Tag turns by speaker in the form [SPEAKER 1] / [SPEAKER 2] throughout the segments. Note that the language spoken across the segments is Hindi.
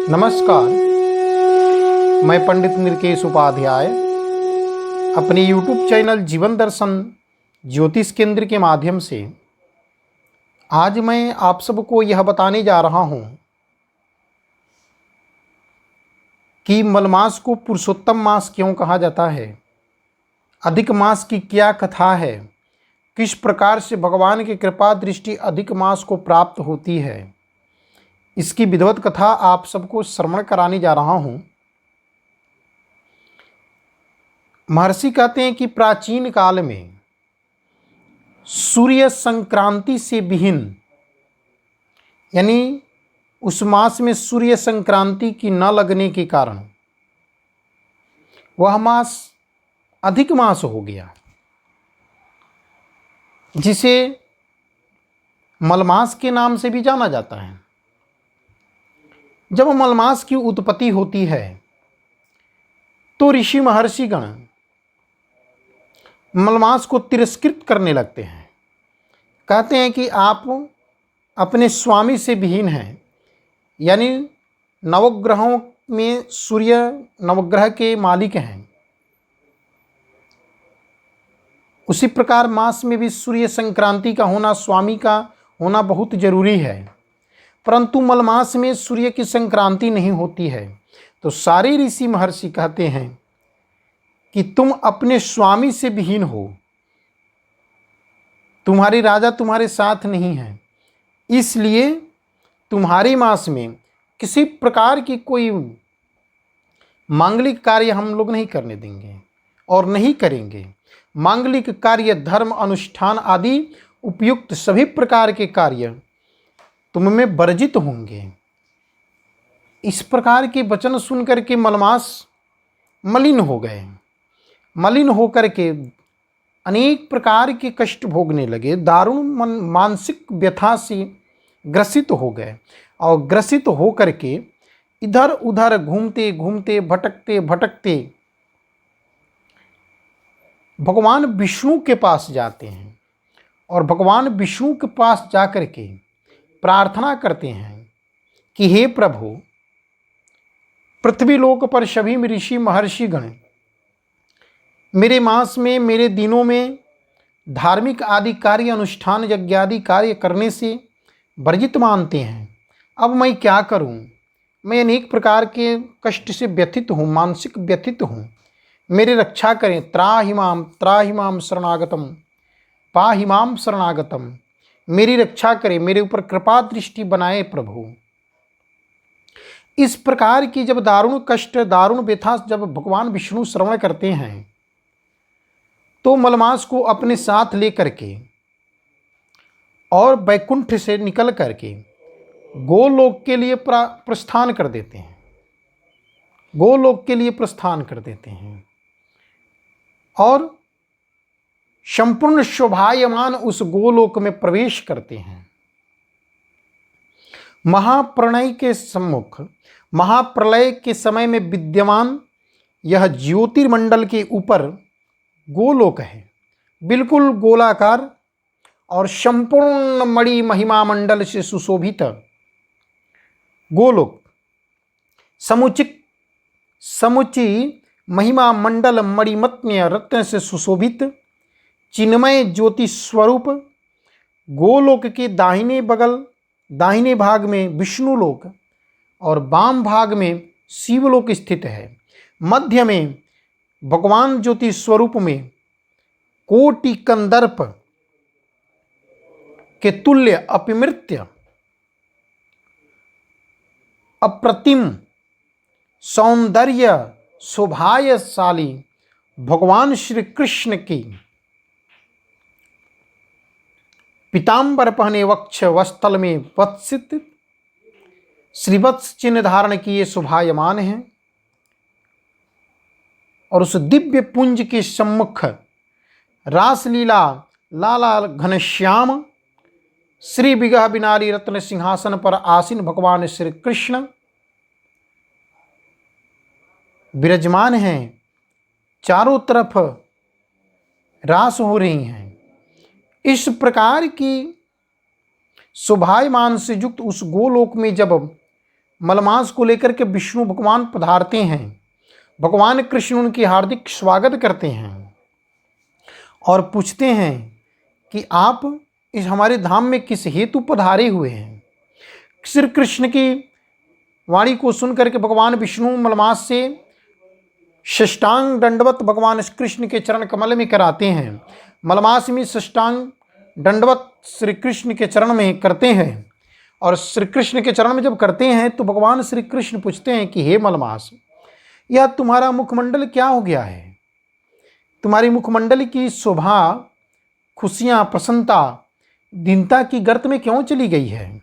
[SPEAKER 1] नमस्कार। मैं पंडित निरकेश उपाध्याय अपने YouTube चैनल जीवन दर्शन ज्योतिष केंद्र के माध्यम से आज मैं आप सबको यह बताने जा रहा हूँ कि मलमास को पुरुषोत्तम मास क्यों कहा जाता है, अधिक मास की क्या कथा है, किस प्रकार से भगवान की कृपा दृष्टि अधिक मास को प्राप्त होती है, इसकी विधिवत कथा आप सबको श्रवण कराने जा रहा हूँ। महर्षि कहते हैं कि प्राचीन काल में सूर्य संक्रांति से विहीन, यानी उस मास में सूर्य संक्रांति की न लगने के कारण वह मास अधिक मास हो गया, जिसे मलमास के नाम से भी जाना जाता है। जब मलमास की उत्पत्ति होती है तो ऋषि महर्षिगण मलमास को तिरस्कृत करने लगते हैं। कहते हैं कि आप अपने स्वामी से विहीन हैं, यानी नवग्रहों में सूर्य नवग्रह के मालिक हैं, उसी प्रकार मास में भी सूर्य संक्रांति का होना, स्वामी का होना बहुत जरूरी है। परंतु मलमास में सूर्य की संक्रांति नहीं होती है, तो सारे ऋषि महर्षि कहते हैं कि तुम अपने स्वामी से विहीन हो, तुम्हारे राजा तुम्हारे साथ नहीं है, इसलिए तुम्हारे मास में किसी प्रकार की कोई मांगलिक कार्य हम लोग नहीं करने देंगे और नहीं करेंगे। मांगलिक कार्य, धर्म अनुष्ठान आदि उपयुक्त सभी प्रकार के कार्य तुम में वर्जित होंगे। इस प्रकार के वचन सुनकर के मलमास मलिन हो गए। मलिन होकर के अनेक प्रकार के कष्ट भोगने लगे, दारुण मानसिक व्यथा से ग्रसित हो गए और ग्रसित होकर के इधर उधर घूमते घूमते भटकते भटकते भगवान विष्णु के पास जाते हैं और भगवान विष्णु के पास जाकर के प्रार्थना करते हैं कि हे प्रभु, पृथ्वी लोक पर सभी ऋषि महर्षिगण मेरे मास में, मेरे दिनों में धार्मिक आदि कार्य, अनुष्ठान यज्ञ आदि कार्य करने से वर्जित मानते हैं। अब मैं क्या करूं? मैं अनेक प्रकार के कष्ट से व्यथित हूं, मानसिक व्यथित हूं। मेरी रक्षा करें। त्राहि माम शरणागतम पाहि माम शरणागतम। मेरी रक्षा करें, मेरे ऊपर कृपा दृष्टि बनाए प्रभु। इस प्रकार की जब दारुण कष्ट, दारुण व्यथा जब भगवान विष्णु श्रवण करते हैं तो मलमास को अपने साथ लेकर के और वैकुंठ से निकल करके गोलोक के लिए प्रस्थान कर देते हैं। गोलोक के लिए प्रस्थान कर देते हैं और संपूर्ण शोभायमान उस गोलोक में प्रवेश करते हैं। महाप्रलय के सम्मुख, महाप्रलय के समय में विद्यमान यह ज्योतिर्मंडल के ऊपर गोलोक है, बिल्कुल गोलाकार और संपूर्ण मणि महिमा मंडल से सुशोभित गोलोक, समुची महिमा मंडल मणिमत्न्य रत्न से सुशोभित चिन्मय ज्योति स्वरूप गोलोक के दाहिने भाग में विष्णु लोक और वाम भाग में शिवलोक स्थित है। मध्य में भगवान ज्योति स्वरूप में कोटि कंदर्प के तुल्य अपमृत्य अप्रतिम सौंदर्य शोभायशाली भगवान श्री कृष्ण की पीतांबर पहने वक्ष वस्तल में वत्सित श्रीवत्स चिन्ह धारण किए शोभायमान हैं और उस दिव्य पुंज के सम्मुख रासलीला लाला घनश्याम श्री विग्रह बिनारी रत्न सिंहासन पर आसीन भगवान श्री कृष्ण विराजमान हैं। चारों तरफ रास हो रही हैं। इस प्रकार की शोभायमान से युक्त उस गोलोक में जब मलमास को लेकर के विष्णु भगवान पधारते हैं। भगवान कृष्ण उनकी हार्दिक स्वागत करते हैं और पूछते हैं कि आप इस हमारे धाम में किस हेतु पधारे हुए हैं। श्री कृष्ण की वाणी को सुनकर के भगवान विष्णु मलमास से साष्टांग दंडवत भगवान कृष्ण के चरण कमल में कराते हैं। मलमास में साष्टांग दंडवत श्री कृष्ण के चरण में करते हैं और श्री कृष्ण के चरण में जब करते हैं तो भगवान श्री कृष्ण पूछते हैं कि हे मलमास, यह तुम्हारा मुखमंडल क्या हो गया है? तुम्हारी मुखमंडल की शोभा, खुशियाँ, प्रसन्नता दीनता की गर्त में क्यों चली गई है?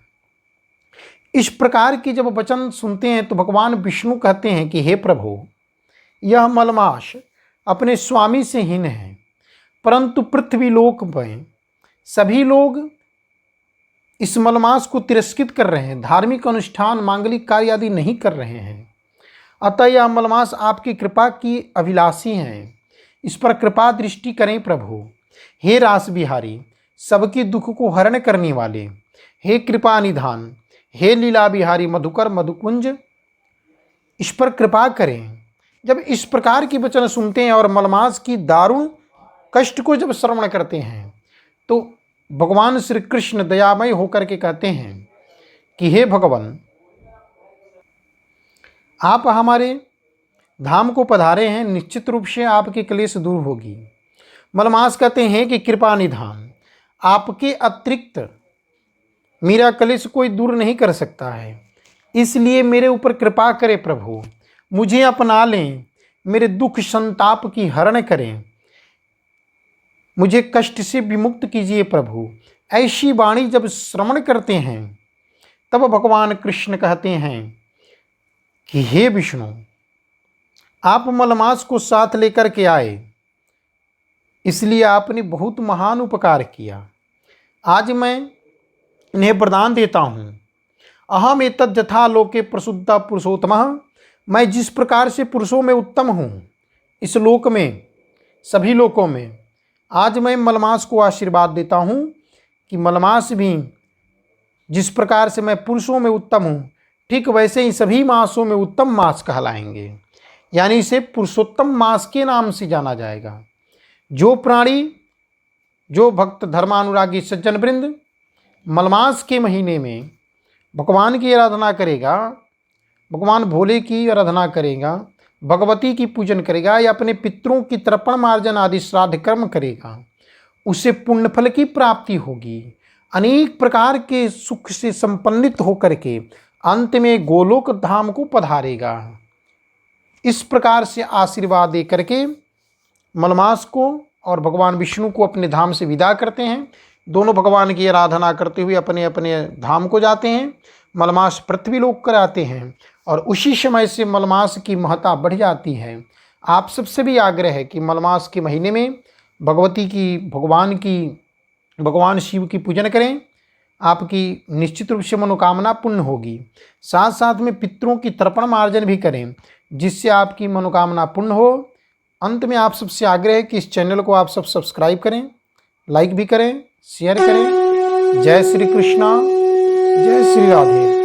[SPEAKER 1] इस प्रकार की जब वचन सुनते हैं तो भगवान विष्णु कहते हैं कि हे प्रभु, यह मलमास अपने स्वामी से हीन है, परंतु पृथ्वी लोक में सभी लोग इस मलमास को तिरस्कृत कर रहे हैं, धार्मिक अनुष्ठान, मांगलिक कार्य आदि नहीं कर रहे हैं। अतः यह मलमास आपकी कृपा की अभिलाषी हैं, इस पर कृपा दृष्टि करें प्रभु। हे रास बिहारी, सबके दुख को हरण करने वाले, हे कृपा निधान, हे लीला बिहारी मधुकर मधुकुंज, इस पर कृपा करें। जब इस प्रकार की वचन सुनते हैं और मलमास की दारुण कष्ट को जब श्रवण करते हैं तो भगवान श्री कृष्ण दयामय होकर के कहते हैं कि हे भगवान, आप हमारे धाम को पधारे हैं, निश्चित रूप से आपके क्लेश दूर होगी। मलमास कहते हैं कि कृपा निधान, आपके अतिरिक्त मेरा क्लेश कोई दूर नहीं कर सकता है, इसलिए मेरे ऊपर कृपा करें प्रभु, मुझे अपना लें, मेरे दुख संताप की हरण करें, मुझे कष्ट से विमुक्त कीजिए प्रभु। ऐसी वाणी जब श्रवण करते हैं तब भगवान कृष्ण कहते हैं कि हे विष्णु, आप मलमास को साथ लेकर के आए, इसलिए आपने बहुत महान उपकार किया। आज मैं इन्हें वरदान देता हूँ। अहम एतद् यथा लोके प्रसुद्धा पुरुषोत्तमः, मैं जिस प्रकार से पुरुषों में उत्तम हूँ इस लोक में, सभी लोकों में, आज मैं मलमास को आशीर्वाद देता हूँ कि मलमास भी जिस प्रकार से मैं पुरुषों में उत्तम हूँ, ठीक वैसे ही सभी मासों में उत्तम मास कहलाएंगे, यानी इसे पुरुषोत्तम मास के नाम से जाना जाएगा। जो प्राणी, जो भक्त धर्मानुरागी सज्जन वृंद मलमास के महीने में भगवान की आराधना करेगा, भगवान भोले की आराधना करेगा, भगवती की पूजन करेगा या अपने पितरों की तर्पण मार्जन आदि श्राद्ध कर्म करेगा, उसे पुण्यफल की प्राप्ति होगी। अनेक प्रकार के सुख से संपन्नित होकर के अंत में गोलोक धाम को पधारेगा। इस प्रकार से आशीर्वाद दे करके मलमास को और भगवान विष्णु को अपने धाम से विदा करते हैं। दोनों भगवान की आराधना करते हुए अपने अपने धाम को जाते हैं। मलमास पृथ्वी लोक कर आते हैं और उसी समय से मलमास की महत्ता बढ़ जाती है। आप सबसे भी आग्रह है कि मलमास के महीने में भगवती की, भगवान शिव की पूजन करें, आपकी निश्चित रूप से मनोकामना पूर्ण होगी। साथ साथ में पितरों की तर्पण मार्जन भी करें, जिससे आपकी मनोकामना पूर्ण हो। अंत में आप सबसे आग्रह है कि इस चैनल को आप सब सब्सक्राइब करें, लाइक भी करें, शेयर करें। जय श्री कृष्णा, जय श्री राधे।